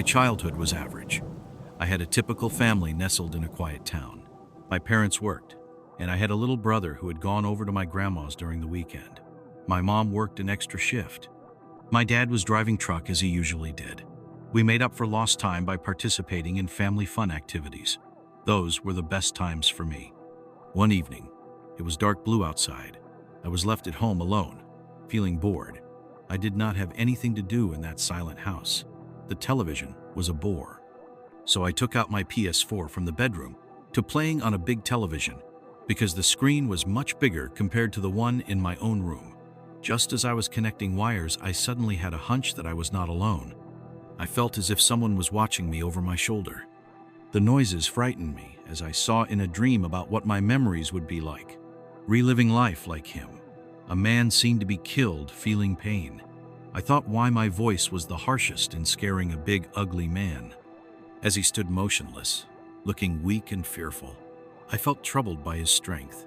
childhood was average. I had a typical family nestled in a quiet town. My parents worked, and I had a little brother who had gone over to my grandma's during the weekend. My mom worked an extra shift. My dad was driving truck as he usually did. We made up for lost time by participating in family fun activities. Those were the best times for me. One evening, it was dark blue outside. I was left at home alone, feeling bored. I did not have anything to do in that silent house. The television was a bore. So I took out my PS4 from the bedroom to playing on a big television because the screen was much bigger compared to the one in my own room. Just as I was connecting wires, I suddenly had a hunch that I was not alone. I felt as if someone was watching me over my shoulder. The noises frightened me as I saw in a dream about what my memories would be like. Reliving life like him. A man seen to be killed, feeling pain. I thought why my voice was the harshest in scaring a big, ugly man. As he stood motionless, looking weak and fearful, I felt troubled by his strength.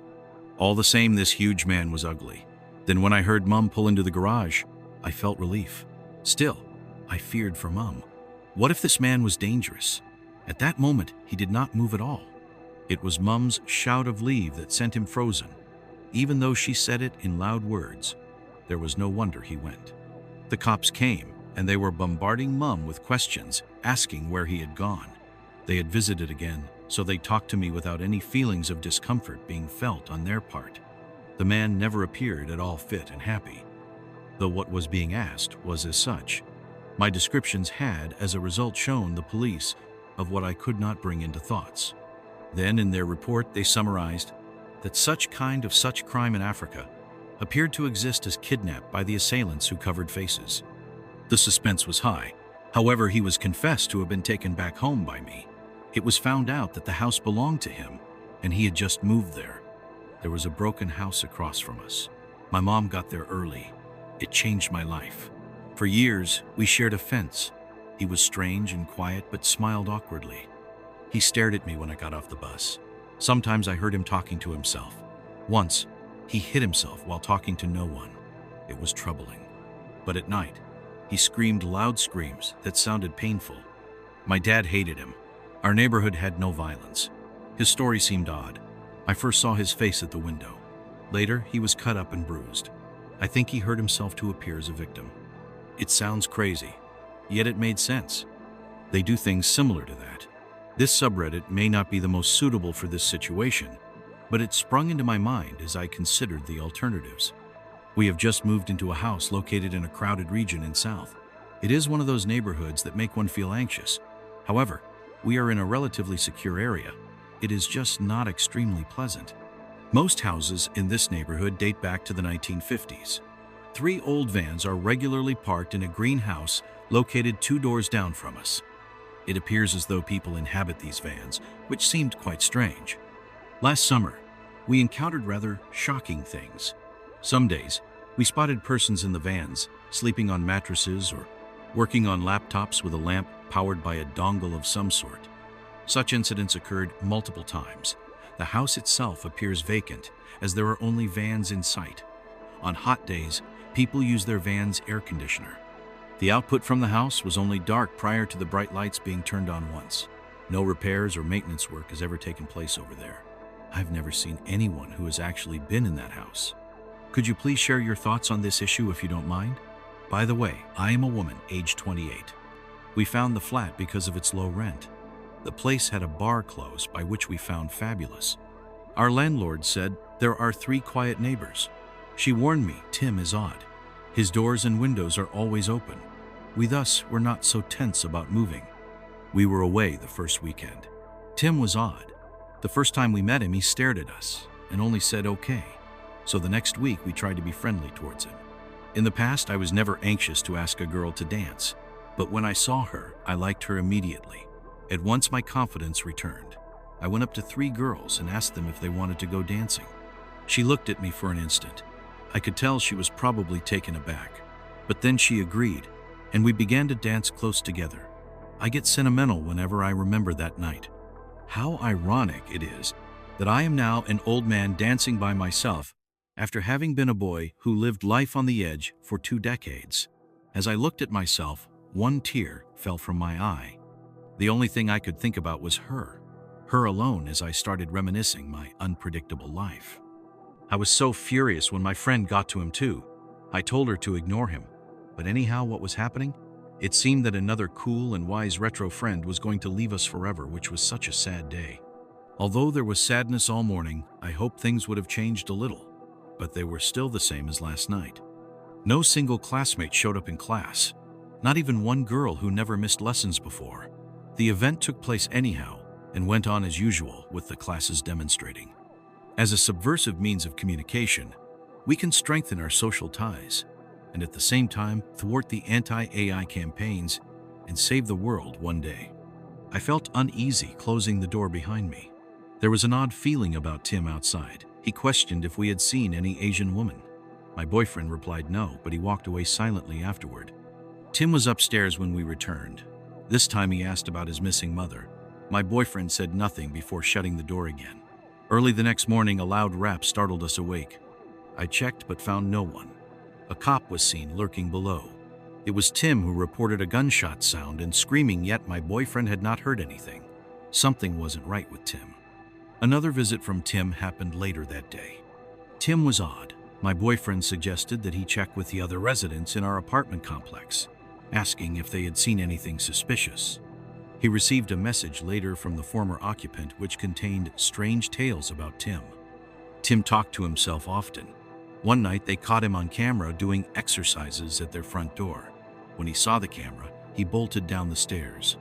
All the same, this huge man was ugly. Then when I heard Mum pull into the garage, I felt relief. Still, I feared for Mum. What if this man was dangerous? At that moment, he did not move at all. It was Mum's shout of leave that sent him frozen. Even though she said it in loud words, there was no wonder he went. The cops came, and they were bombarding Mum with questions, asking where he had gone. They had visited again, so they talked to me without any feelings of discomfort being felt on their part. The man never appeared at all fit and happy, though what was being asked was as such. My descriptions had, as a result, shown the police of what I could not bring into thoughts. Then, in their report, they summarized that such crime in Africa appeared to exist as kidnapped by the assailants who covered faces. The suspense was high. However, he was confessed to have been taken back home by me. It was found out that the house belonged to him, and he had just moved there. There was a broken house across from us. My mom got there early. It changed my life. For years, we shared a fence. He was strange and quiet, but smiled awkwardly. He stared at me when I got off the bus. Sometimes I heard him talking to himself. Once, he hid himself while talking to no one. It was troubling. But at night, he screamed loud screams that sounded painful. My dad hated him. Our neighborhood had no violence. His story seemed odd. I first saw his face at the window. Later, he was cut up and bruised. I think he hurt himself to appear as a victim. It sounds crazy, yet it made sense. They do things similar to that. This subreddit may not be the most suitable for this situation, but it sprung into my mind as I considered the alternatives. We have just moved into a house located in a crowded region in South. It is one of those neighborhoods that make one feel anxious. However, we are in a relatively secure area. It is just not extremely pleasant. Most houses in this neighborhood date back to the 1950s. 3 old vans are regularly parked in a green house located 2 doors down from us. It appears as though people inhabit these vans, which seemed quite strange. Last summer, we encountered rather shocking things. Some days, we spotted persons in the vans, sleeping on mattresses or working on laptops with a lamp powered by a dongle of some sort. Such incidents occurred multiple times. The house itself appears vacant, as there are only vans in sight. On hot days, people use their van's air conditioner. The output from the house was only dark prior to the bright lights being turned on once. No repairs or maintenance work has ever taken place over there. I've never seen anyone who has actually been in that house. Could you please share your thoughts on this issue if you don't mind? By the way, I am a woman, age 28. We found the flat because of its low rent. The place had a bar close by which we found fabulous. Our landlord said there are 3 quiet neighbors. She warned me Tim is odd. His doors and windows are always open. We thus were not so tense about moving. We were away the first weekend. Tim was odd. The first time we met him, he stared at us and only said okay. So the next week, we tried to be friendly towards him. In the past, I was never anxious to ask a girl to dance, but when I saw her, I liked her immediately. At once, my confidence returned. I went up to 3 girls and asked them if they wanted to go dancing. She looked at me for an instant. I could tell she was probably taken aback, but then she agreed, and we began to dance close together. I get sentimental whenever I remember that night. How ironic it is that I am now an old man dancing by myself after having been a boy who lived life on the edge for 2 decades. As I looked at myself, one tear fell from my eye. The only thing I could think about was her alone as I started reminiscing my unpredictable life. I was so furious when my friend got to him too. I told her to ignore him, but anyhow, what was happening? It seemed that another cool and wise retro friend was going to leave us forever, which was such a sad day. Although there was sadness all morning, I hoped things would have changed a little, but they were still the same as last night. No single classmate showed up in class, not even one girl who never missed lessons before. The event took place anyhow and went on as usual with the classes demonstrating. As a subversive means of communication, we can strengthen our social ties and at the same time thwart the anti-AI campaigns and save the world one day. I felt uneasy closing the door behind me. There was an odd feeling about Tim outside. He questioned if we had seen any Asian woman. My boyfriend replied no, but he walked away silently afterward. Tim was upstairs when we returned. This time he asked about his missing mother. My boyfriend said nothing before shutting the door again. Early the next morning, a loud rap startled us awake. I checked but found no one. A cop was seen lurking below. It was Tim who reported a gunshot sound and screaming, yet my boyfriend had not heard anything. Something wasn't right with Tim. Another visit from Tim happened later that day. Tim was odd. My boyfriend suggested that he check with the other residents in our apartment complex, asking if they had seen anything suspicious. He received a message later from the former occupant which contained strange tales about Tim. Tim talked to himself often. One night they caught him on camera doing exercises at their front door. When he saw the camera, he bolted down the stairs.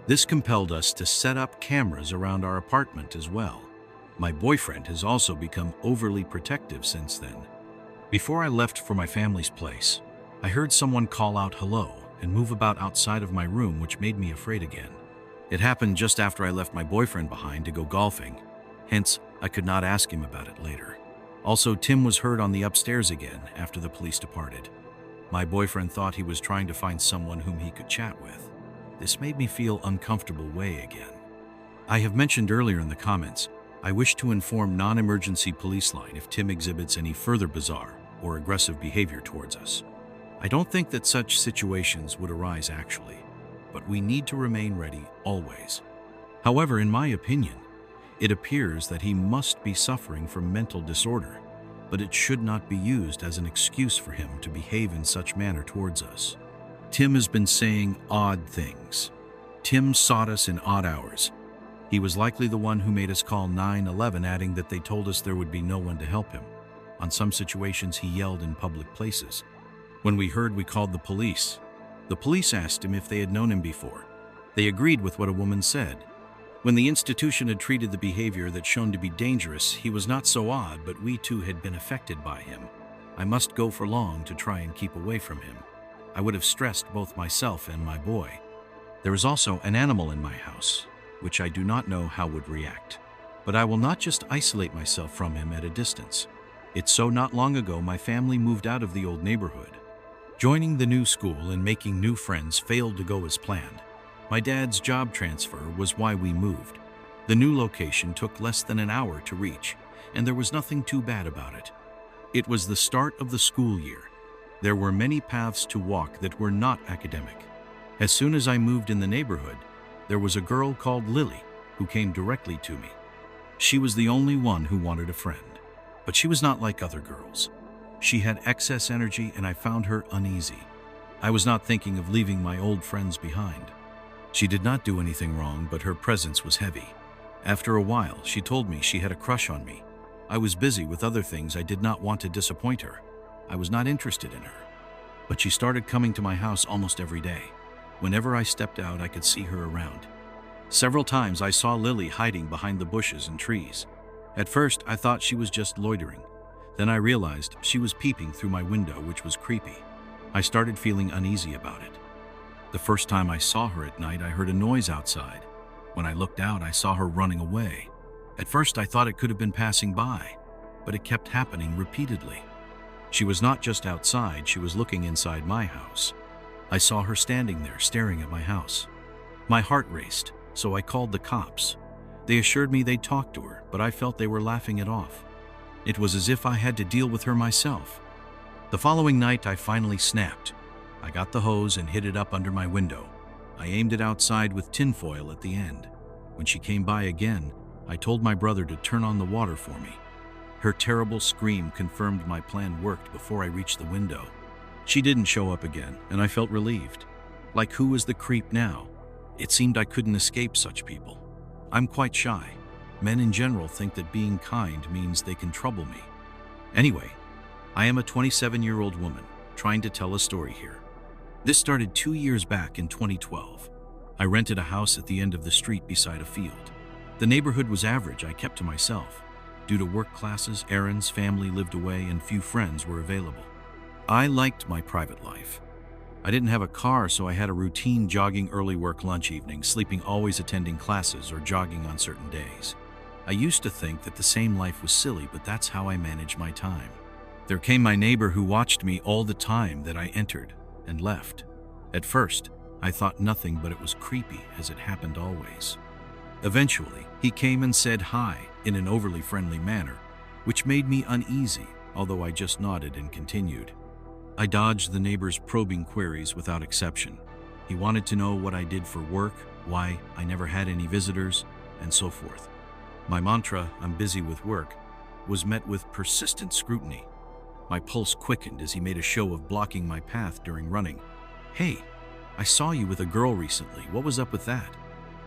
This compelled us to set up cameras around our apartment as well. My boyfriend has also become overly protective since then. Before I left for my family's place, I heard someone call out hello and move about outside of my room, which made me afraid again. It happened just after I left my boyfriend behind to go golfing, hence I could not ask him about it later. Also, Tim was heard on the upstairs again after the police departed. My boyfriend thought he was trying to find someone whom he could chat with. This made me feel uncomfortable way again. I have mentioned earlier in the comments, I wish to inform non-emergency police line if Tim exhibits any further bizarre or aggressive behavior towards us. I don't think that such situations would arise actually, but we need to remain ready always. However, in my opinion, it appears that he must be suffering from mental disorder, but it should not be used as an excuse for him to behave in such manner towards us. Tim has been saying odd things. Tim sought us in odd hours. He was likely the one who made us call 911, adding that they told us there would be no one to help him. On some situations, he yelled in public places. When we heard, we called the police. The police asked him if they had known him before. They agreed with what a woman said. When the institution had treated the behavior that shown to be dangerous, he was not so odd, but we too had been affected by him. I must go for long to try and keep away from him. I would have stressed both myself and my boy. There is also an animal in my house, which I do not know how would react. But I will not just isolate myself from him at a distance. It's so not long ago my family moved out of the old neighborhood. Joining the new school and making new friends failed to go as planned. My dad's job transfer was why we moved. The new location took less than an hour to reach, and there was nothing too bad about it. It was the start of the school year. There were many paths to walk that were not academic. As soon as I moved in the neighborhood, there was a girl called Lily who came directly to me. She was the only one who wanted a friend, but she was not like other girls. She had excess energy and I found her uneasy. I was not thinking of leaving my old friends behind. She did not do anything wrong, but her presence was heavy. After a while, she told me she had a crush on me. I was busy with other things. I did not want to disappoint her. I was not interested in her. But she started coming to my house almost every day. Whenever I stepped out, I could see her around. Several times I saw Lily hiding behind the bushes and trees. At first, I thought she was just loitering. Then I realized she was peeping through my window, which was creepy. I started feeling uneasy about it. The first time I saw her at night, I heard a noise outside. When I looked out, I saw her running away. At first, I thought it could have been passing by, but it kept happening repeatedly. She was not just outside, she was looking inside my house. I saw her standing there, staring at my house. My heart raced, so I called the cops. They assured me they'd talk to her, but I felt they were laughing it off. It was as if I had to deal with her myself. The following night, I finally snapped. I got the hose and hid it up under my window. I aimed it outside with tinfoil at the end. When she came by again, I told my brother to turn on the water for me. Her terrible scream confirmed my plan worked before I reached the window. She didn't show up again, and I felt relieved. Like, who was the creep now? It seemed I couldn't escape such people. I'm quite shy. Men in general think that being kind means they can trouble me. Anyway, I am a 27-year-old woman trying to tell a story here. This started 2 years back in 2012. I rented a house at the end of the street beside a field. The neighborhood was average. I kept to myself. Due to work classes, errands, family lived away, and few friends were available. I liked my private life. I didn't have a car, so I had a routine: jogging early, work lunch, evening, sleeping, always attending classes or jogging on certain days. I used to think that the same life was silly, but that's how I managed my time. There came my neighbor who watched me all the time that I entered and left. At first, I thought nothing, but it was creepy, as it happened always. Eventually, he came and said hi in an overly friendly manner, which made me uneasy, although I just nodded and continued. I dodged the neighbor's probing queries without exception. He wanted to know what I did for work, why I never had any visitors, and so forth. My mantra, "I'm busy with work," was met with persistent scrutiny. My pulse quickened as he made a show of blocking my path during running. "Hey, I saw you with a girl recently. What was up with that?"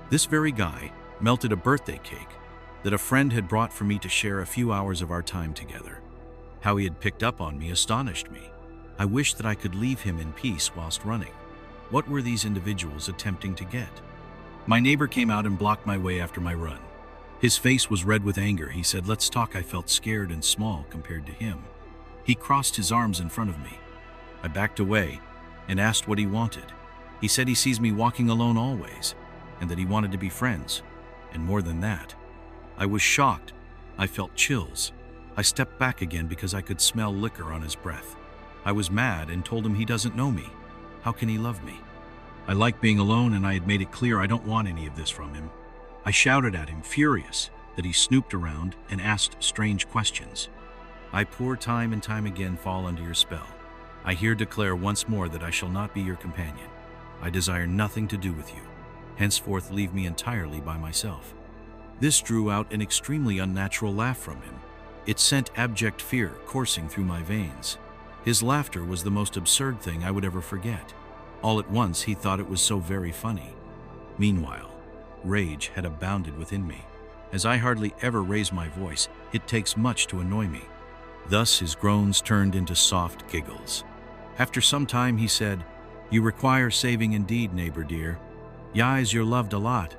This very guy melted a birthday cake that a friend had brought for me to share a few hours of our time together. How he had picked up on me astonished me. I wished that I could leave him in peace whilst running. What were these individuals attempting to get? My neighbor came out and blocked my way after my run. His face was red with anger. He said, "Let's talk." I felt scared and small compared to him. He crossed his arms in front of me. I backed away and asked what he wanted. He said he sees me walking alone always, and that he wanted to be friends, and more than that. I was shocked. I felt chills. I stepped back again because I could smell liquor on his breath. I was mad and told him he doesn't know me. How can he love me? I like being alone, and I had made it clear I don't want any of this from him. I shouted at him, furious that he snooped around and asked strange questions. I pour time and time again fall under your spell. I here declare once more that I shall not be your companion. I desire nothing to do with you. Henceforth leave me entirely by myself. This drew out an extremely unnatural laugh from him. It sent abject fear coursing through my veins. His laughter was the most absurd thing I would ever forget. All at once he thought it was so very funny. Meanwhile, rage had abounded within me. As I hardly ever raise my voice, it takes much to annoy me. Thus his groans turned into soft giggles. After some time he said, "You require saving indeed, neighbor dear. Yas, you're loved a lot.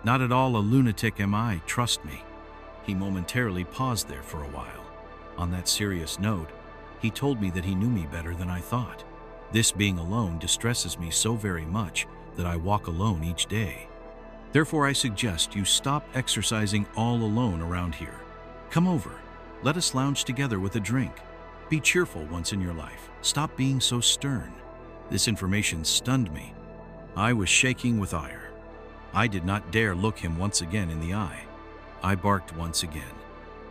Not at all a lunatic am I, trust me." He momentarily paused there for a while. On that serious note, he told me that he knew me better than I thought. This being alone distresses me so very much that I walk alone each day. Therefore I suggest you stop exercising all alone around here. Come over. Let us lounge together with a drink. Be cheerful once in your life. Stop being so stern. This information stunned me. I was shaking with ire. I did not dare look him once again in the eye. I barked once again.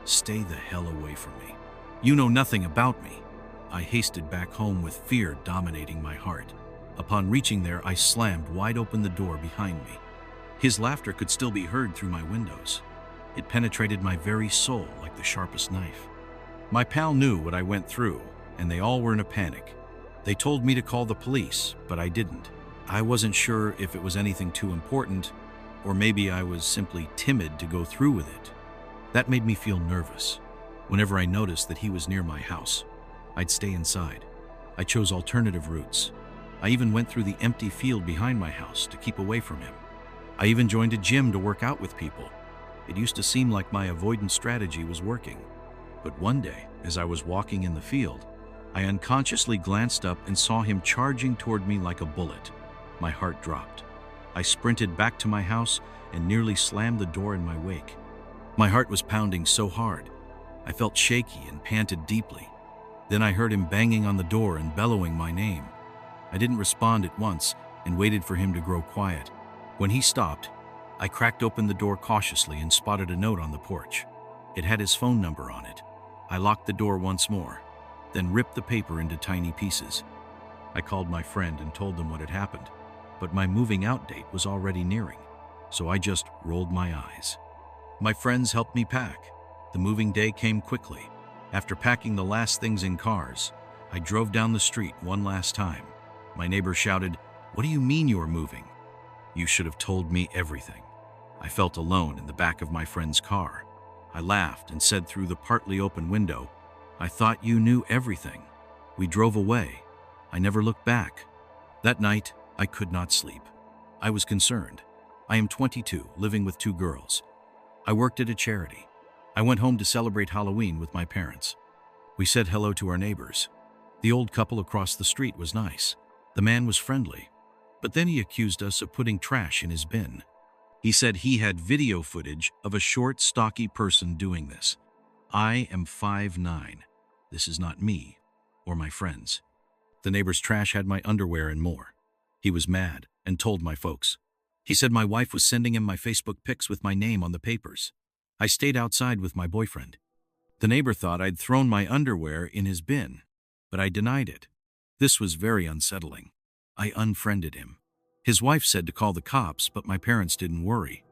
"Stay the hell away from me. You know nothing about me." I hasted back home with fear dominating my heart. Upon reaching there, I slammed wide open the door behind me. His laughter could still be heard through my windows. It penetrated my very soul like the sharpest knife. My pal knew what I went through, and they all were in a panic. They told me to call the police, but I didn't. I wasn't sure if it was anything too important, or maybe I was simply timid to go through with it. That made me feel nervous. Whenever I noticed that he was near my house, I'd stay inside. I chose alternative routes. I even went through the empty field behind my house to keep away from him. I even joined a gym to work out with people. It used to seem like my avoidance strategy was working. But one day, as I was walking in the field, I unconsciously glanced up and saw him charging toward me like a bullet. My heart dropped. I sprinted back to my house and nearly slammed the door in my wake. My heart was pounding so hard. I felt shaky and panted deeply. Then I heard him banging on the door and bellowing my name. I didn't respond at once and waited for him to grow quiet. When he stopped, I cracked open the door cautiously and spotted a note on the porch. It had his phone number on it. I locked the door once more, then ripped the paper into tiny pieces. I called my friend and told them what had happened. but my moving out date was already nearing, so I just rolled my eyes. My friends helped me pack. The moving day came quickly. After packing the last things in cars, I drove down the street one last time. My neighbor shouted, "What do you mean you're moving? You should have told me everything." I felt alone in the back of my friend's car. I laughed and said through the partly open window, "I thought you knew everything." We drove away. I never looked back. That night, I could not sleep. I was concerned. I am 22, living with 2 girls. I worked at a charity. I went home to celebrate Halloween with my parents. We said hello to our neighbors. The old couple across the street was nice. The man was friendly, but then he accused us of putting trash in his bin. He said he had video footage of a short, stocky person doing this. I am 5'9". This is not me or my friends. The neighbor's trash had my underwear and more. He was mad and told my folks. He said my wife was sending him my Facebook pics with my name on the papers. I stayed outside with my boyfriend. The neighbor thought I'd thrown my underwear in his bin, but I denied it. This was very unsettling. I unfriended him. His wife said to call the cops, but my parents didn't worry.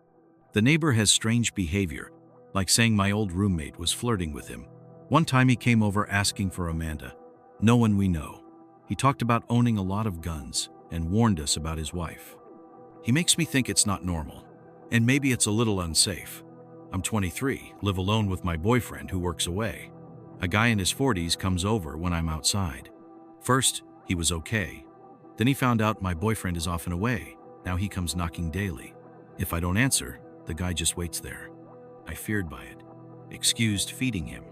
The neighbor has strange behavior, like saying my old roommate was flirting with him. One time he came over asking for Amanda, no one we know. He talked about owning a lot of guns and warned us about his wife. He makes me think it's not normal, and maybe it's a little unsafe. I'm 23, live alone with my boyfriend who works away. A guy in his 40s comes over when I'm outside. First, he was okay. Then he found out my boyfriend is often away. Now he comes knocking daily. If I don't answer, the guy just waits there. I feared by it. Excused feeding him.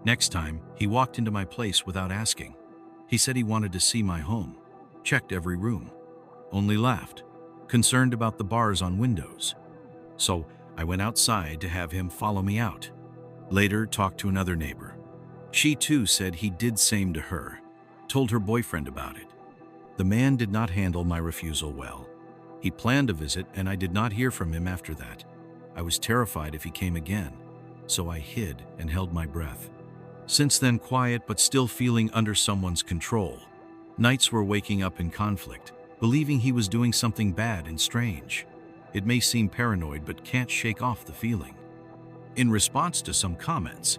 Next time, he walked into my place without asking. He said he wanted to see my home. Checked every room. Only laughed. Concerned about the bars on windows. So I went outside to have him follow me out. Later, talked to another neighbor. She too said he did same to her. Told her boyfriend about it. The man did not handle my refusal well. He planned a visit and I did not hear from him after that. I was terrified if he came again, so I hid and held my breath. Since then, quiet but still feeling under someone's control. Nights were waking up in conflict, believing he was doing something bad and strange. It may seem paranoid but can't shake off the feeling. In response to some comments,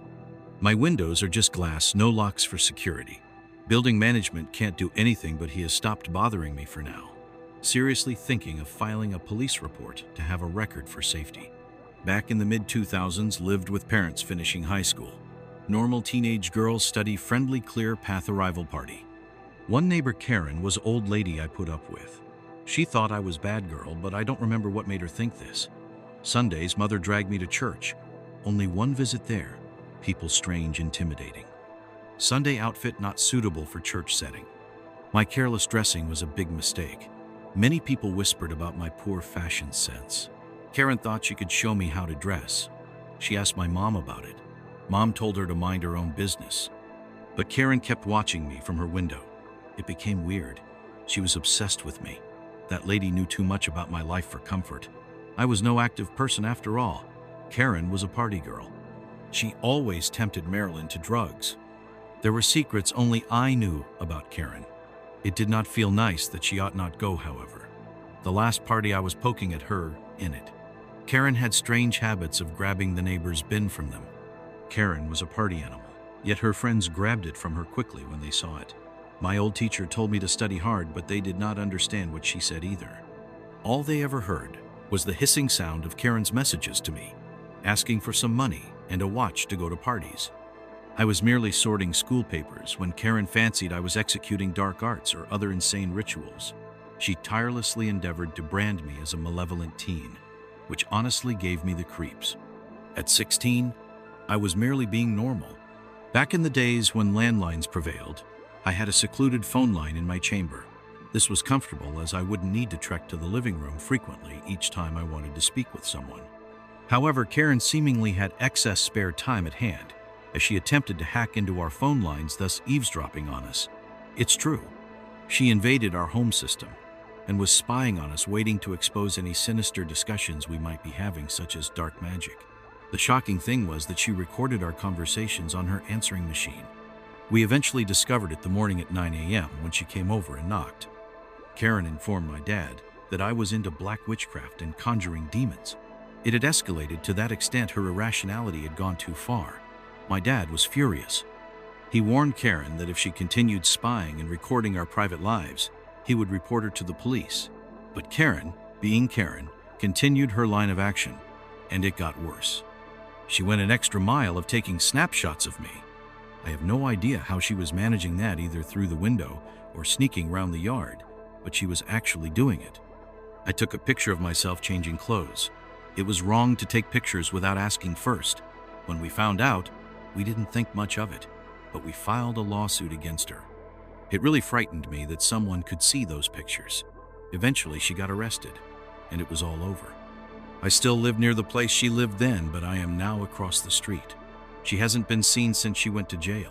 my windows are just glass, no locks for security. Building management can't do anything, but he has stopped bothering me for now. Seriously thinking of filing a police report to have a record for safety. Back in the mid-2000s, lived with parents finishing high school. Normal teenage girls study friendly, clear path arrival party. One neighbor, Karen, was old lady I put up with. She thought I was bad girl, but I don't remember what made her think this. Sundays, mother dragged me to church. Only one visit there. People strange, intimidating. Sunday outfit not suitable for church setting. My careless dressing was a big mistake. Many people whispered about my poor fashion sense. Karen thought she could show me how to dress. She asked my mom about it. Mom told her to mind her own business. But Karen kept watching me from her window. It became weird. She was obsessed with me. That lady knew too much about my life for comfort. I was no active person after all. Karen was a party girl. She always tempted Marilyn to drugs. There were secrets only I knew about Karen. It did not feel nice that she ought not go, however. The last party I was poking at her in it. Karen had strange habits of grabbing the neighbor's bin from them. Karen was a party animal, yet her friends grabbed it from her quickly when they saw it. My old teacher told me to study hard, but they did not understand what she said either. All they ever heard was the hissing sound of Karen's messages to me, asking for some money and a watch to go to parties. I was merely sorting school papers when Karen fancied I was executing dark arts or other insane rituals. She tirelessly endeavored to brand me as a malevolent teen, which honestly gave me the creeps. At 16, I was merely being normal. Back in the days when landlines prevailed, I had a secluded phone line in my chamber. This was comfortable as I wouldn't need to trek to the living room frequently each time I wanted to speak with someone. However, Karen seemingly had excess spare time at hand, as she attempted to hack into our phone lines, thus eavesdropping on us. It's true. She invaded our home system and was spying on us, waiting to expose any sinister discussions we might be having, such as dark magic. The shocking thing was that she recorded our conversations on her answering machine. We eventually discovered it the morning at 9 a.m. when she came over and knocked. Karen informed my dad, that I was into black witchcraft and conjuring demons. It had escalated to that extent her irrationality had gone too far. My dad was furious. He warned Karen that if she continued spying and recording our private lives, he would report her to the police. But Karen, being Karen, continued her line of action, and it got worse. She went an extra mile of taking snapshots of me. I have no idea how she was managing that, either through the window or sneaking around the yard, but she was actually doing it. I took a picture of myself changing clothes. It was wrong to take pictures without asking first. When we found out, we didn't think much of it, but we filed a lawsuit against her. It really frightened me that someone could see those pictures. Eventually, she got arrested, and it was all over. I still live near the place she lived then, but I am now across the street. She hasn't been seen since she went to jail.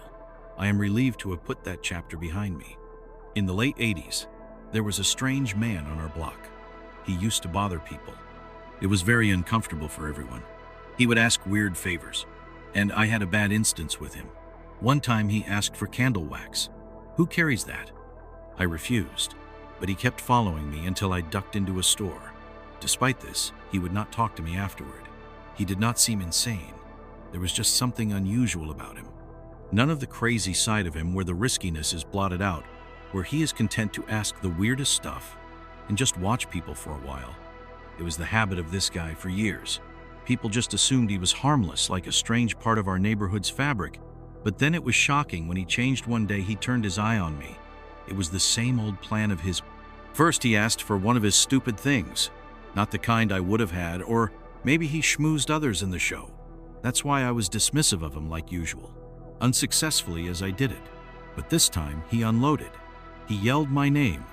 I am relieved to have put that chapter behind me. In the late 80s, there was a strange man on our block. He used to bother people. It was very uncomfortable for everyone. He would ask weird favors, and I had a bad instance with him. One time he asked for candle wax. Who carries that? I refused, but he kept following me until I ducked into a store. Despite this, he would not talk to me afterward. He did not seem insane. There was just something unusual about him. None of the crazy side of him where the riskiness is blotted out, where he is content to ask the weirdest stuff and just watch people for a while. It was the habit of this guy for years. People just assumed he was harmless, like a strange part of our neighborhood's fabric. But then it was shocking when he changed one day. He turned his eye on me. It was the same old plan of his. First, he asked for one of his stupid things, not the kind I would have had, or maybe he schmoozed others in the show. That's why I was dismissive of him like usual, unsuccessfully as I did it. But this time, he unloaded. He yelled my name,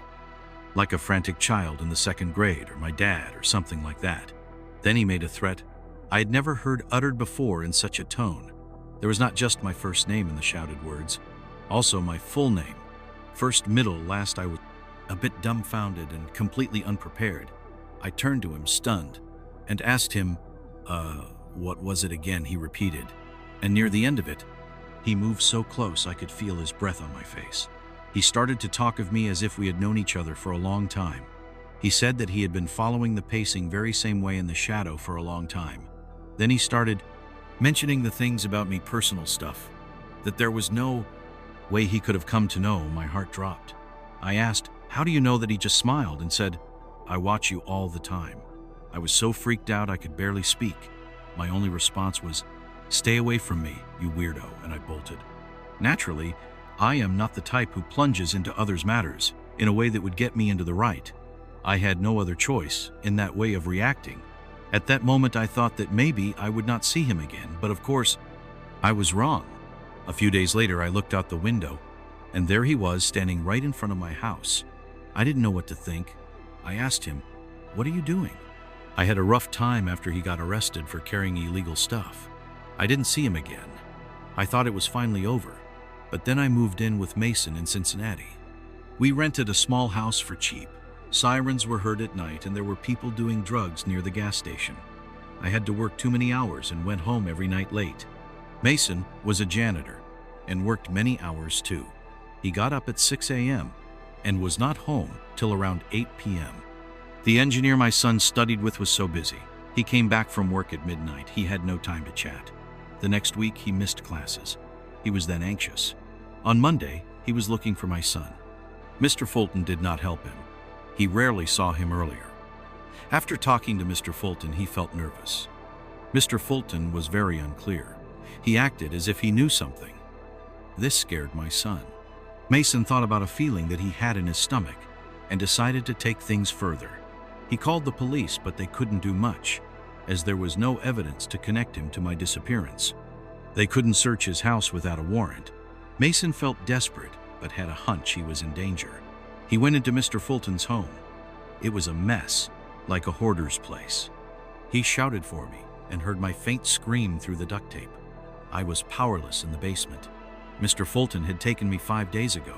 like a frantic child in the second grade, or my dad, or something like that. Then he made a threat I had never heard uttered before in such a tone. There was not just my first name in the shouted words, also my full name. First, middle, last. I was a bit dumbfounded and completely unprepared. I turned to him, stunned, and asked him, what was it again? He repeated. And near the end of it, he moved so close I could feel his breath on my face. He started to talk of me as if we had known each other for a long time. He said that he had been following the pacing very same way in the shadow for a long time. Then he started mentioning the things about me, personal stuff, that there was no way he could have come to know. My heart dropped. I asked, how do you know? That he just smiled and said, I watch you all the time. I was so freaked out I could barely speak. My only response was, stay away from me, you weirdo, and I bolted. Naturally, I am not the type who plunges into others' matters in a way that would get me into the right. I had no other choice in that way of reacting. At that moment, I thought that maybe I would not see him again, but of course, I was wrong. A few days later, I looked out the window, and there he was, standing right in front of my house. I didn't know what to think. I asked him, what are you doing? I had a rough time after he got arrested for carrying illegal stuff. I didn't see him again. I thought it was finally over, but then I moved in with Mason in Cincinnati. We rented a small house for cheap. Sirens were heard at night, and there were people doing drugs near the gas station. I had to work too many hours and went home every night late. Mason was a janitor and worked many hours too. He got up at 6 a.m. and was not home till around 8 p.m. The engineer my son studied with was so busy. He came back from work at midnight. He had no time to chat. The next week, he missed classes. He was then anxious. On Monday, he was looking for my son. Mr. Fulton did not help him. He rarely saw him earlier. After talking to Mr. Fulton, he felt nervous. Mr. Fulton was very unclear. He acted as if he knew something. This scared my son. Mason thought about a feeling that he had in his stomach and decided to take things further. He called the police, but they couldn't do much, as there was no evidence to connect him to my disappearance. They couldn't search his house without a warrant. Mason felt desperate, but had a hunch he was in danger. He went into Mr. Fulton's home. It was a mess, like a hoarder's place. He shouted for me and heard my faint scream through the duct tape. I was powerless in the basement. Mr. Fulton had taken me 5 days ago,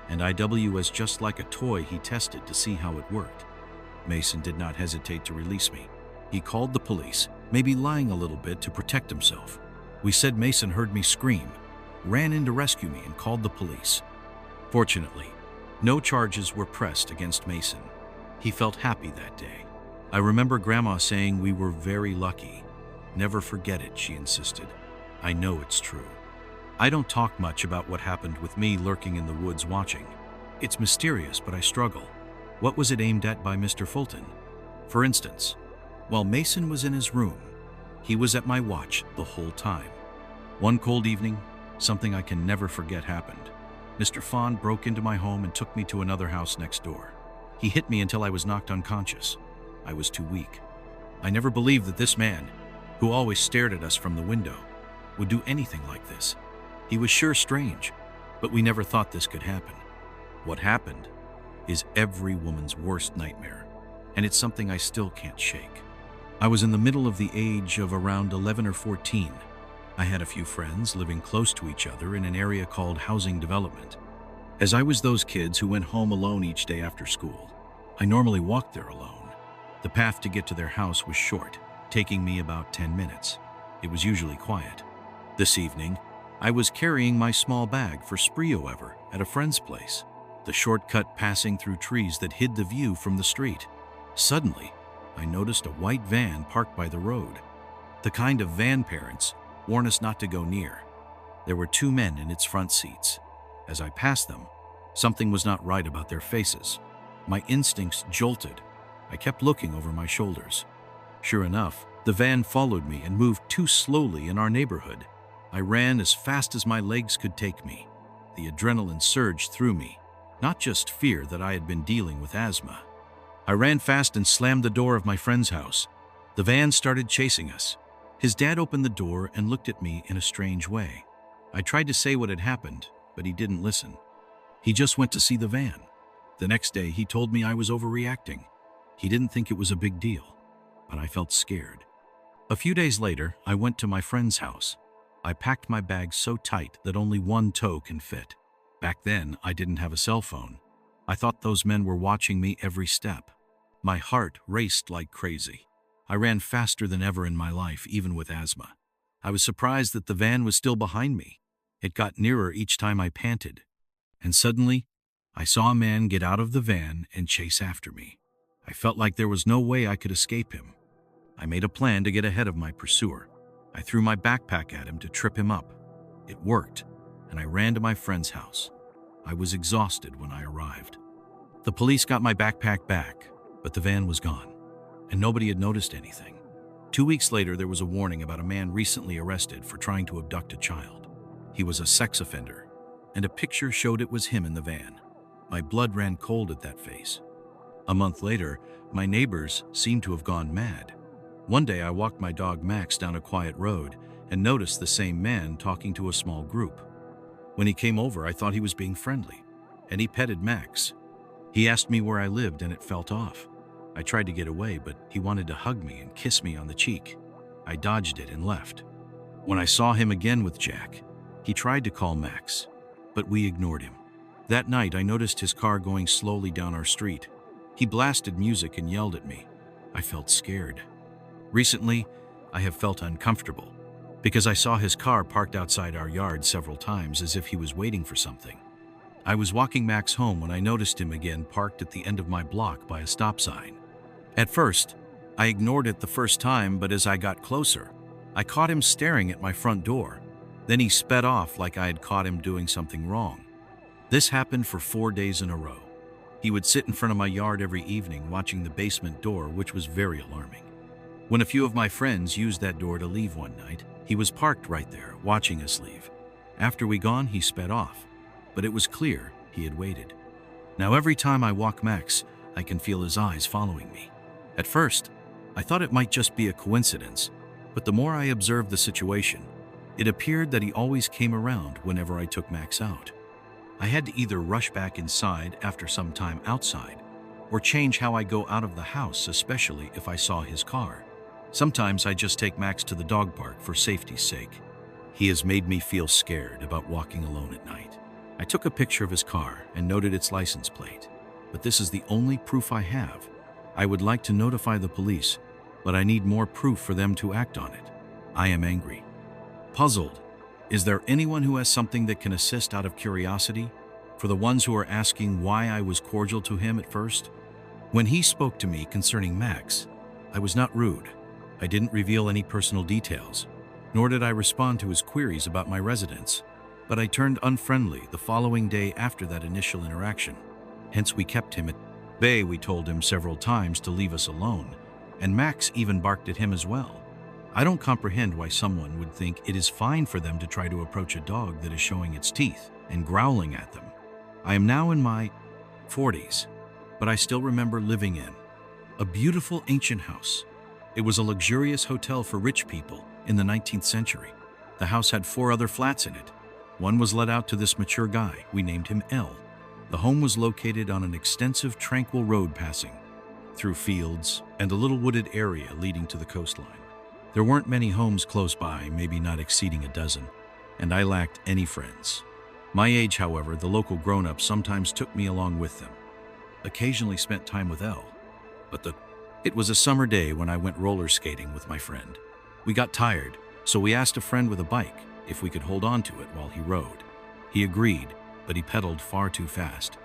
and I was just like a toy he tested to see how it worked. Mason did not hesitate to release me. He called the police, maybe lying a little bit to protect himself. We said Mason heard me scream, ran in to rescue me, and called the police. Fortunately, no charges were pressed against Mason. He felt happy that day. I remember Grandma saying we were very lucky. Never forget it, she insisted. I know it's true. I don't talk much about what happened with me lurking in the woods watching. It's mysterious, but I struggle. What was it aimed at by Mr. Fulton? For instance, while Mason was in his room, he was at my watch the whole time. One cold evening, something I can never forget happened. Mr. Fawn broke into my home and took me to another house next door. He hit me until I was knocked unconscious. I was too weak. I never believed that this man, who always stared at us from the window, would do anything like this. He was sure strange, but we never thought this could happen. What happened is every woman's worst nightmare, and it's something I still can't shake. I was in the middle of the age of around 11 or 14. I had a few friends living close to each other in an area called housing development. As I was those kids who went home alone each day after school, I normally walked there alone. The path to get to their house was short, taking me about 10 minutes. It was usually quiet. This evening, I was carrying my small bag for spree, however, at a friend's place, the shortcut passing through trees that hid the view from the street. Suddenly, I noticed a white van parked by the road. The kind of van parents warn us not to go near. There were two men in its front seats. As I passed them, something was not right about their faces. My instincts jolted. I kept looking over my shoulders. Sure enough, the van followed me and moved too slowly in our neighborhood. I ran as fast as my legs could take me. The adrenaline surged through me, not just fear that I had been dealing with asthma. I ran fast and slammed the door of my friend's house. The van started chasing us. His dad opened the door and looked at me in a strange way. I tried to say what had happened, but he didn't listen. He just went to see the van. The next day, he told me I was overreacting. He didn't think it was a big deal, but I felt scared. A few days later, I went to my friend's house. I packed my bag so tight that only one toe can fit. Back then, I didn't have a cell phone. I thought those men were watching me every step. My heart raced like crazy. I ran faster than ever in my life, even with asthma. I was surprised that the van was still behind me. It got nearer each time I panted. And suddenly, I saw a man get out of the van and chase after me. I felt like there was no way I could escape him. I made a plan to get ahead of my pursuer. I threw my backpack at him to trip him up. It worked, and I ran to my friend's house. I was exhausted when I arrived. The police got my backpack back, but the van was gone, and nobody had noticed anything. 2 weeks later, there was a warning about a man recently arrested for trying to abduct a child. He was a sex offender, and a picture showed it was him in the van. My blood ran cold at that face. A month later, my neighbors seemed to have gone mad. One day I walked my dog Max down a quiet road and noticed the same man talking to a small group. When he came over, I thought he was being friendly, and he petted Max. He asked me where I lived, and it felt off. I tried to get away, but he wanted to hug me and kiss me on the cheek. I dodged it and left. When I saw him again with Jack, he tried to call Max, but we ignored him. That night, I noticed his car going slowly down our street. He blasted music and yelled at me. I felt scared. Recently, I have felt uncomfortable because I saw his car parked outside our yard several times as if he was waiting for something. I was walking Max home when I noticed him again parked at the end of my block by a stop sign. At first, I ignored it the first time, but as I got closer, I caught him staring at my front door. Then he sped off like I had caught him doing something wrong. This happened for 4 days in a row. He would sit in front of my yard every evening watching the basement door, which was very alarming. When a few of my friends used that door to leave one night, he was parked right there, watching us leave. After we gone, he sped off, but it was clear he had waited. Now every time I walk Max, I can feel his eyes following me. At first, I thought it might just be a coincidence, but the more I observed the situation, it appeared that he always came around whenever I took Max out. I had to either rush back inside after some time outside, or change how I go out of the house, especially if I saw his car. Sometimes I just take Max to the dog park for safety's sake. He has made me feel scared about walking alone at night. I took a picture of his car and noted its license plate, but this is the only proof I have. I would like to notify the police, but I need more proof for them to act on it. I am angry. Puzzled. Is there anyone who has something that can assist out of curiosity? For the ones who are asking why I was cordial to him at first, When he spoke to me concerning Max, I was not rude. I didn't reveal any personal details, nor did I respond to his queries about my residence, but I turned unfriendly the following day after that initial interaction. Hence, we kept him at bay. We told him several times to leave us alone, and Max even barked at him as well. I don't comprehend why someone would think it is fine for them to try to approach a dog that is showing its teeth and growling at them. I am now in my 40s, but I still remember living in a beautiful ancient house. It was a luxurious hotel for rich people in the 19th century. The house had 4 other flats in it. One was let out to this mature guy. We named him L. The home was located on an extensive, tranquil road passing through fields and a little wooded area leading to the coastline. There weren't many homes close by, maybe not exceeding a dozen, and I lacked any friends. My age, however, the local grown-ups sometimes took me along with them. Occasionally spent time with L, but it was a summer day when I went roller skating with my friend. We got tired, so we asked a friend with a bike if we could hold on to it while he rode. He agreed, but he pedaled far too fast.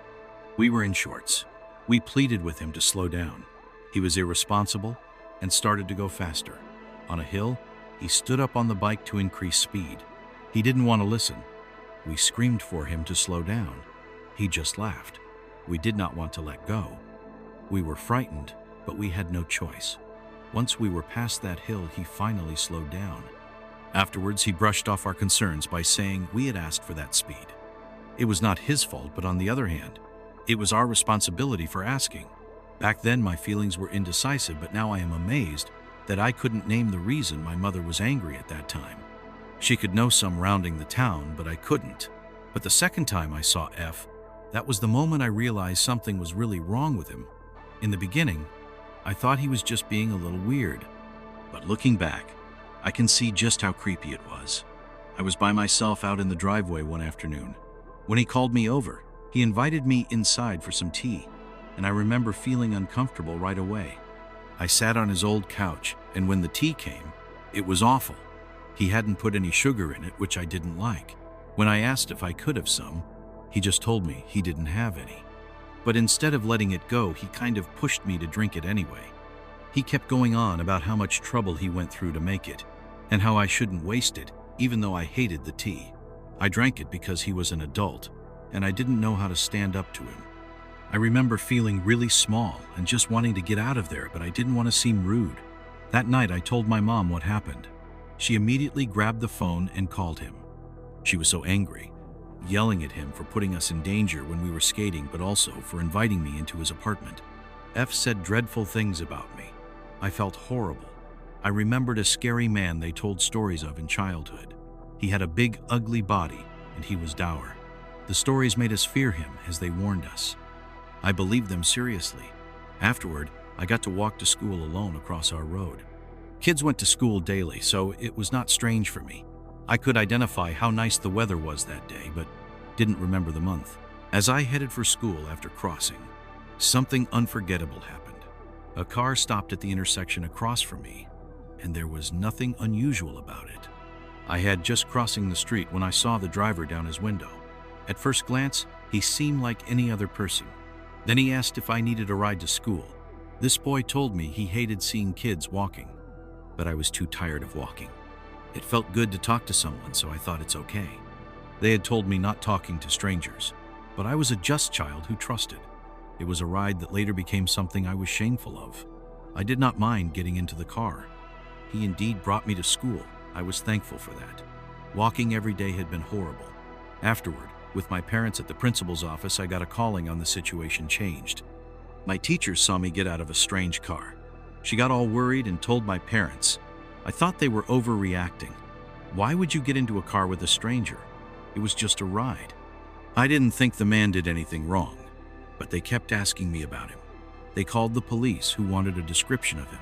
We were in shorts. We pleaded with him to slow down. He was irresponsible and started to go faster. On a hill, he stood up on the bike to increase speed. He didn't want to listen. We screamed for him to slow down. He just laughed. We did not want to let go. We were frightened, but we had no choice. Once we were past that hill, he finally slowed down. Afterwards, he brushed off our concerns by saying we had asked for that speed. It was not his fault, but on the other hand, it was our responsibility for asking. Back then, my feelings were indecisive, but now I am amazed that I couldn't name the reason my mother was angry at that time. She could know some rounding the town, but I couldn't. But the second time I saw F, that was the moment I realized something was really wrong with him. In the beginning, I thought he was just being a little weird. But looking back, I can see just how creepy it was. I was by myself out in the driveway one afternoon. When he called me over, he invited me inside for some tea, and I remember feeling uncomfortable right away. I sat on his old couch, and when the tea came, it was awful. He hadn't put any sugar in it, which I didn't like. When I asked if I could have some, he just told me he didn't have any. But instead of letting it go, he kind of pushed me to drink it anyway. He kept going on about how much trouble he went through to make it, and how I shouldn't waste it, even though I hated the tea. I drank it because he was an adult, and I didn't know how to stand up to him. I remember feeling really small and just wanting to get out of there, but I didn't want to seem rude. That night, I told my mom what happened. She immediately grabbed the phone and called him. She was so angry, yelling at him for putting us in danger when we were skating, but also for inviting me into his apartment. F said dreadful things about me. I felt horrible. I remembered a scary man they told stories of in childhood. He had a big, ugly body, and he was dour. The stories made us fear him as they warned us. I believed them seriously. Afterward, I got to walk to school alone across our road. Kids went to school daily, so it was not strange for me. I could identify how nice the weather was that day, but didn't remember the month. As I headed for school after crossing, something unforgettable happened. A car stopped at the intersection across from me, and there was nothing unusual about it. I had just crossing the street when I saw the driver down his window. At first glance, he seemed like any other person. Then he asked if I needed a ride to school. This boy told me he hated seeing kids walking, but I was too tired of walking. It felt good to talk to someone, so I thought it's okay. They had told me not talking to strangers, but I was a just child who trusted. It was a ride that later became something I was shameful of. I did not mind getting into the car. He indeed brought me to school. I was thankful for that. Walking every day had been horrible. Afterward, with my parents at the principal's office, I got a calling on the situation changed. My teachers saw me get out of a strange car. She got all worried and told my parents. I thought they were overreacting. Why would you get into a car with a stranger? It was just a ride. I didn't think the man did anything wrong, but they kept asking me about him. They called the police, who wanted a description of him.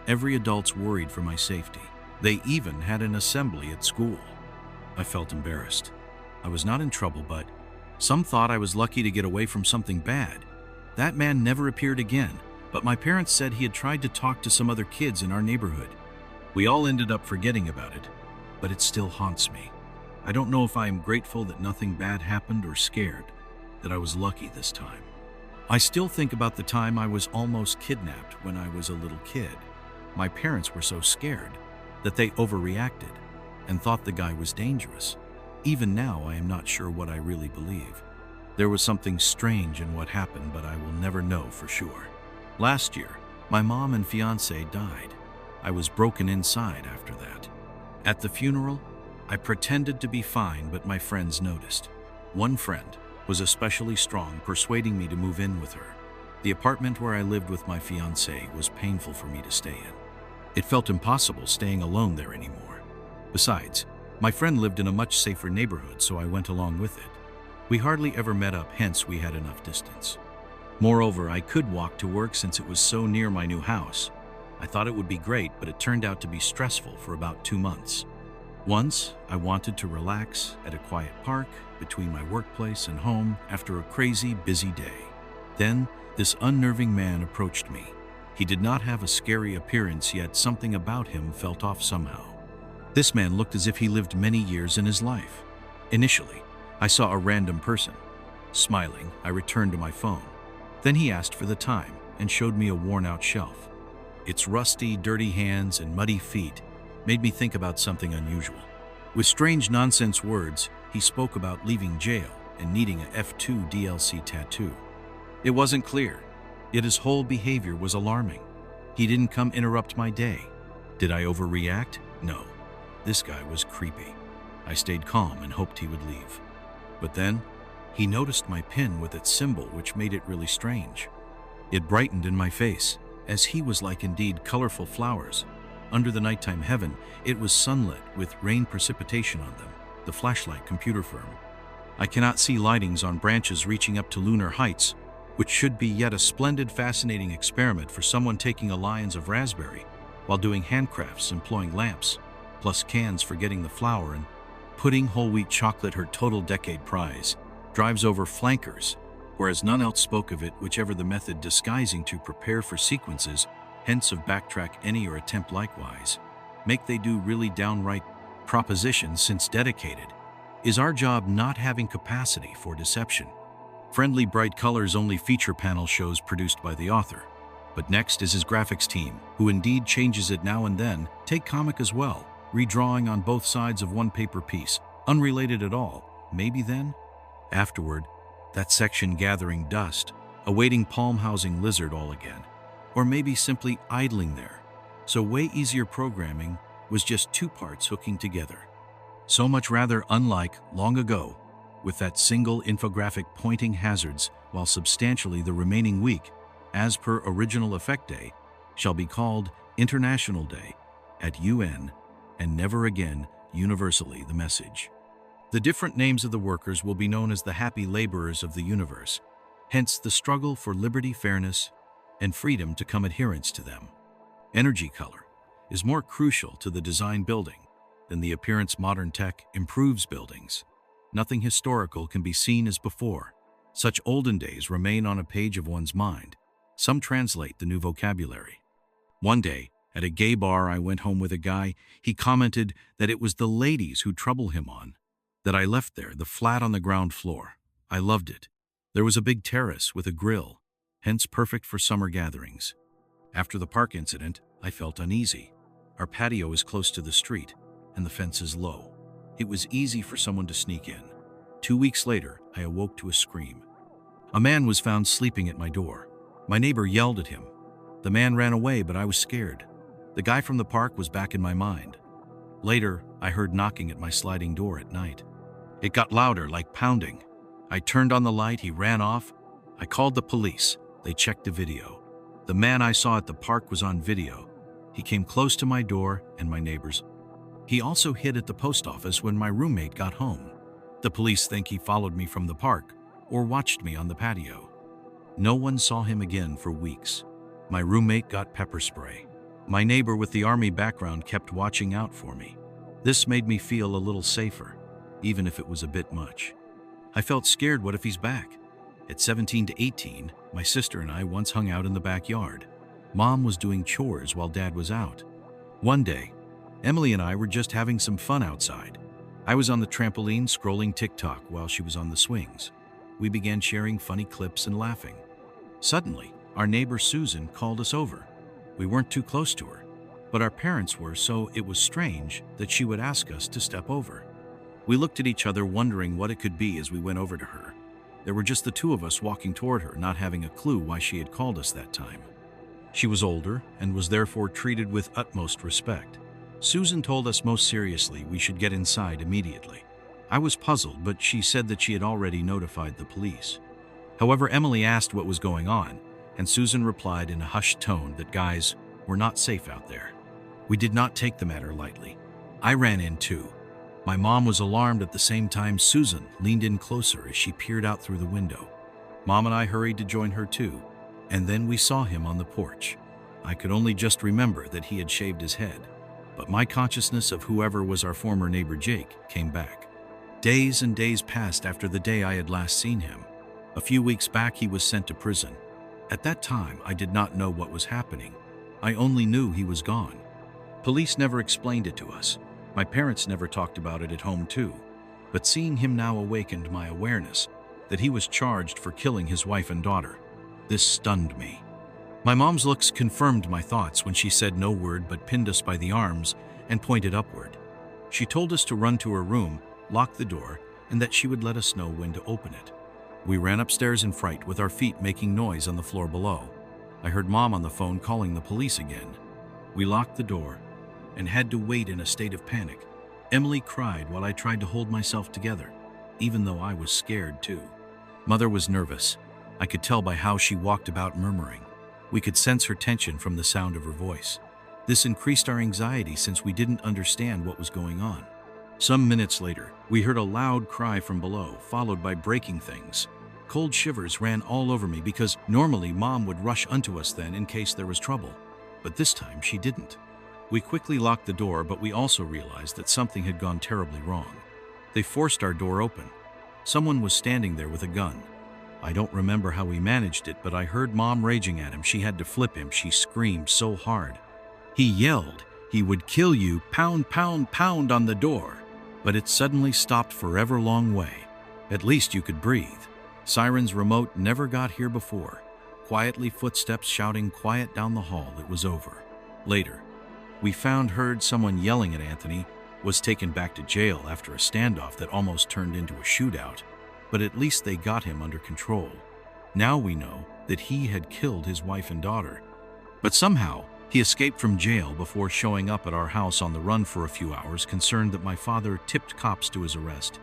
Every adult's worried for my safety. They even had an assembly at school. I felt embarrassed. I was not in trouble, but some thought I was lucky to get away from something bad. That man never appeared again, but my parents said he had tried to talk to some other kids in our neighborhood. We all ended up forgetting about it, but it still haunts me. I don't know if I am grateful that nothing bad happened or scared that I was lucky this time. I still think about the time I was almost kidnapped when I was a little kid. My parents were so scared that they overreacted and thought the guy was dangerous. Even now, I am not sure what I really believe. There was something strange in what happened, but I will never know for sure. Last year, my mom and fiance died. I was broken inside after that. At the funeral, I pretended to be fine, but my friends noticed. One friend was especially strong, persuading me to move in with her. The apartment where I lived with my fiancé was painful for me to stay in. It felt impossible staying alone there anymore. Besides, my friend lived in a much safer neighborhood, so I went along with it. We hardly ever met up, hence we had enough distance. Moreover, I could walk to work since it was so near my new house. I thought it would be great, but it turned out to be stressful for about 2 months. Once, I wanted to relax at a quiet park between my workplace and home after a crazy, busy day. Then, this unnerving man approached me. He did not have a scary appearance, yet something about him felt off somehow. This man looked as if he lived many years in his life. Initially, I saw a random person. Smiling, I returned to my phone. Then he asked for the time and showed me a worn-out shelf. Its rusty, dirty hands and muddy feet made me think about something unusual. With strange nonsense words, he spoke about leaving jail and needing a F2 DLC tattoo. It wasn't clear, yet his whole behavior was alarming. He didn't come interrupt my day. Did I overreact? No. This guy was creepy. I stayed calm and hoped he would leave. But then, he noticed my pin with its symbol, which made it really strange. It brightened in my face, as he was like indeed colorful flowers. Under the nighttime heaven, it was sunlit with rain precipitation on them, the flashlight computer firm. I cannot see lightings on branches reaching up to lunar heights, which should be yet a splendid, fascinating experiment for someone taking alliance of raspberry while doing handcrafts employing lamps, plus cans for getting the flour and pudding whole wheat chocolate, her total decade prize, drives over flankers, whereas none else spoke of it, whichever the method disguising to prepare for sequences, hence of backtrack any or attempt likewise. Make they do really downright propositions, since dedicated is our job, not having capacity for deception. Friendly bright colors only feature panel shows produced by the author. But next is his graphics team, who indeed changes it now and then, take comic as well, redrawing on both sides of one paper piece, unrelated at all. Maybe then? Afterward, that section gathering dust, awaiting palm housing lizard all again. Or maybe simply idling there. So way easier programming was just 2 parts hooking together. So much rather unlike long ago, with that single infographic pointing hazards, while substantially the remaining week, as per original effect day, shall be called International Day at UN, and never again universally the message. The different names of the workers will be known as the happy laborers of the universe, hence the struggle for liberty, fairness, and freedom to come adherence to them. Energy color is more crucial to the design building than the appearance modern tech improves buildings. Nothing historical can be seen as before. Such olden days remain on a page of one's mind. Some translate the new vocabulary. One day, at a gay bar, I went home with a guy. He commented that it was the ladies who trouble him on, that I left there, the flat on the ground floor. I loved it. There was a big terrace with a grill, hence perfect for summer gatherings. After the park incident, I felt uneasy. Our patio is close to the street, and the fence is low. It was easy for someone to sneak in. 2 weeks later, I awoke to a scream. A man was found sleeping at my door. My neighbor yelled at him. The man ran away, but I was scared. The guy from the park was back in my mind. Later, I heard knocking at my sliding door at night. It got louder, like pounding. I turned on the light, he ran off. I called the police. They checked the video. The man I saw at the park was on video. He came close to my door and my neighbors. He also hid at the post office when my roommate got home. The police think he followed me from the park or watched me on the patio. No one saw him again for weeks. My roommate got pepper spray. My neighbor with the army background kept watching out for me. This made me feel a little safer, even if it was a bit much. I felt scared. What if he's back? At 17 to 18, my sister and I once hung out in the backyard. Mom was doing chores while Dad was out. One day, Emily and I were just having some fun outside. I was on the trampoline scrolling TikTok while she was on the swings. We began sharing funny clips and laughing. Suddenly, our neighbor Susan called us over. We weren't too close to her, but our parents were, so it was strange that she would ask us to step over. We looked at each other wondering what it could be as we went over to her. There were just the two of us walking toward her, not having a clue why she had called us that time. She was older and was therefore treated with utmost respect. Susan told us most seriously we should get inside immediately. I was puzzled, but she said that she had already notified the police. However, Emily asked what was going on, and Susan replied in a hushed tone that guys were not safe out there. We did not take the matter lightly. I ran in too. My mom was alarmed at the same time. Susan leaned in closer as she peered out through the window. Mom and I hurried to join her too, and then we saw him on the porch. I could only just remember that he had shaved his head, but my consciousness of whoever was our former neighbor Jake came back. Days and days passed after the day I had last seen him. A few weeks back he was sent to prison. At that time I did not know what was happening. I only knew he was gone. Police never explained it to us. My parents never talked about it at home too. But seeing him now awakened my awareness that he was charged for killing his wife and daughter. This stunned me. My mom's looks confirmed my thoughts when she said no word but pinned us by the arms and pointed upward. She told us to run to her room, lock the door, and that she would let us know when to open it. We ran upstairs in fright with our feet making noise on the floor below. I heard Mom on the phone calling the police again. We locked the door and had to wait in a state of panic. Emily cried while I tried to hold myself together, even though I was scared too. Mother was nervous. I could tell by how she walked about murmuring. We could sense her tension from the sound of her voice. This increased our anxiety since we didn't understand what was going on. Some minutes later, we heard a loud cry from below, followed by breaking things. Cold shivers ran all over me because normally Mom would rush onto us then in case there was trouble. But this time she didn't. We quickly locked the door, but we also realized that something had gone terribly wrong. They forced our door open. Someone was standing there with a gun. I don't remember how we managed it, but I heard Mom raging at him. She had to flip him. She screamed so hard. He yelled, "He would kill you, pound, pound, pound on the door." But it suddenly stopped forever long way. At least you could breathe. Sirens remote never got here before. Quietly footsteps shouting quiet down the hall. It was over. Later, we heard someone yelling at Anthony, was taken back to jail after a standoff that almost turned into a shootout. But at least they got him under control. Now we know that he had killed his wife and daughter. But somehow, he escaped from jail before showing up at our house on the run for a few hours, concerned that my father tipped cops to his arrest.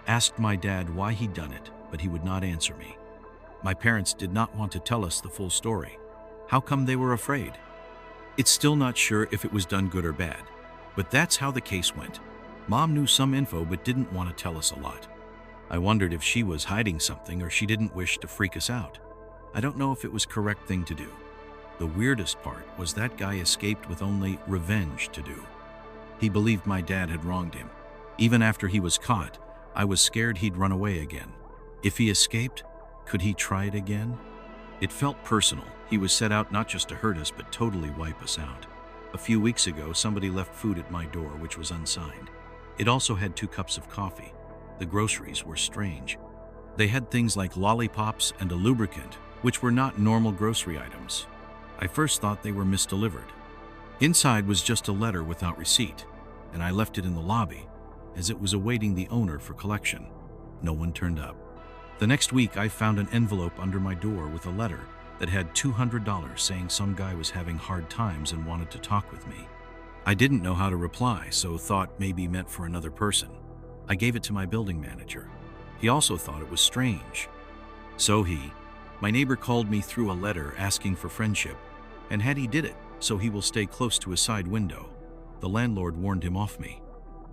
Asked my dad why he'd done it, but he would not answer me. My parents did not want to tell us the full story. How come they were afraid? It's still not sure if it was done good or bad, but that's how the case went. Mom knew some info but didn't want to tell us a lot. I wondered if she was hiding something or she didn't wish to freak us out. I don't know if it was the correct thing to do. The weirdest part was that guy escaped with only revenge to do. He believed my dad had wronged him. Even after he was caught, I was scared he'd run away again. If he escaped, could he try it again? It felt personal. He was set out not just to hurt us, but totally wipe us out. A few weeks ago, somebody left food at my door, which was unsigned. It also had 2 cups of coffee. The groceries were strange. They had things like lollipops and a lubricant, which were not normal grocery items. I first thought they were misdelivered. Inside was just a letter without receipt, and I left it in the lobby, as it was awaiting the owner for collection. No one turned up. The next week, I found an envelope under my door with a letter that had $200 saying some guy was having hard times and wanted to talk with me. I didn't know how to reply, so thought maybe meant for another person. I gave it to my building manager. He also thought it was strange. So my neighbor called me through a letter asking for friendship, and had he did it, so he will stay close to his side window. The landlord warned him off me.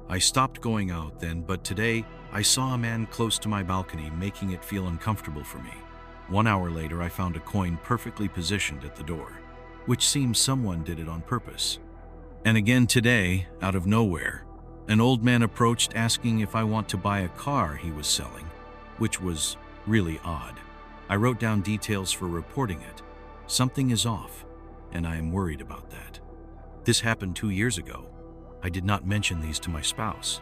I stopped going out then, but today I saw a man close to my balcony, making it feel uncomfortable for me. 1 hour later, I found a coin perfectly positioned at the door, which seems someone did it on purpose. And again today, out of nowhere, an old man approached asking if I want to buy a car he was selling, which was really odd. I wrote down details for reporting it. Something is off, and I am worried about that. This happened 2 years ago. I did not mention these to my spouse.